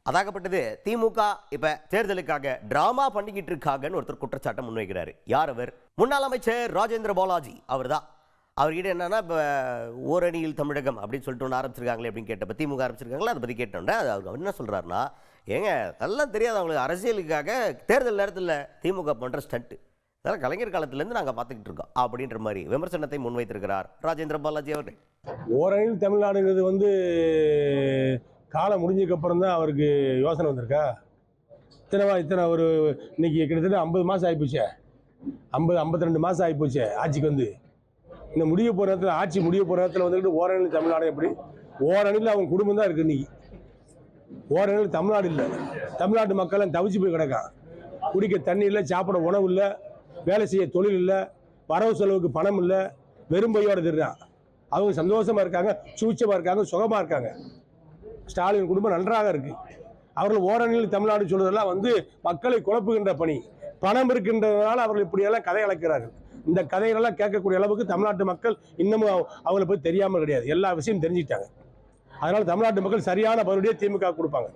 அதாகப்பட்டது திமுக இப்ப தேர்தலுக்காக டிராமா பண்ணிக்கிட்டு இருக்காங்கன்னு ஒருத்தர் குற்றச்சாட்டை முன்வைக்கிறாரு. யார் அவர்? முன்னாள் அமைச்சர் ராஜேந்திர பாலாஜி அவர் தான். அவர்கிட்ட என்னன்னா இப்போ ஓரணியில் தமிழகம் அப்படின்னு சொல்லிட்டு ஒன்று ஆரம்பிச்சிருக்காங்களே அப்படின்னு கேட்டப்ப திமுக ஆரம்பிச்சிருக்காங்களா அதை பற்றி கேட்டோம்னா அவர் என்ன சொல்கிறாருன்னா, ஏங்க அதெல்லாம் தெரியாது அவங்களுக்கு, அரசியலுக்காக தேர்தல் நேரத்தில் திமுக பண்ணுற ஸ்டண்ட்டு அதெல்லாம் கலைஞர் காலத்திலேருந்து நாங்கள் பார்த்துக்கிட்டு இருக்கோம் அப்படின்ற மாதிரி விமர்சனத்தை முன்வைத்திருக்கிறார் ராஜேந்திர பாலாஜி அவர்கள். ஓரணியில் தமிழ்நாடுங்கிறது காலம் முடிஞ்சதுக்கப்புறம் தான் அவருக்கு யோசனை வந்திருக்கா? இத்தனை ஒரு இன்னைக்கு கிட்டத்தட்ட 50 மாதம் ஆகிப்போச்சே, 52 மாதம் ஆகிப்போச்சே ஆட்சிக்கு வந்து. இந்த முடிய போகிற நேரத்தில், ஆட்சி முடிய போகிற நேரத்தில் வந்துக்கிட்டு ஓரணியில் தமிழ்நாடு எப்படி? ஓரணியில் அவங்க குடும்பம் தான் இருக்குது இன்னைக்கு. ஓரணியில் தமிழ்நாடு இல்லை. தமிழ்நாட்டு மக்கள் தவிச்சு போய் கிடக்கான். குடிக்க தண்ணி இல்லை, சாப்பிட உணவு இல்லை, வேலை செய்ய தொழில் இல்லை, வரவு செலவுக்கு பணம் இல்லை, வெறும் பையோட திருறான். அவங்க சந்தோஷமாக இருக்காங்க, சூட்சமாக இருக்காங்க, சுகமாக இருக்காங்க. ஸ்டாலின் குடும்பம் நன்றாக இருக்கு. அவர்கள் ஓரணியில் தமிழ்நாடு சொல்வதெல்லாம் மக்களை குழப்புகின்ற பணி. பணம் இருக்கின்றதுனால அவர்கள் இப்படியெல்லாம் கதை அளக்கிறார்கள். இந்த கதைகளெல்லாம் கேட்கக்கூடிய அளவுக்கு தமிழ்நாட்டு மக்கள் இன்னமும் அவங்களை பற்றி தெரியாமல் கிடையாது. எல்லா விஷயம் தெரிஞ்சுக்கிட்டாங்க. அதனால தமிழ்நாட்டு மக்கள் சரியான பதிலடியை திமுக கொடுப்பாங்க.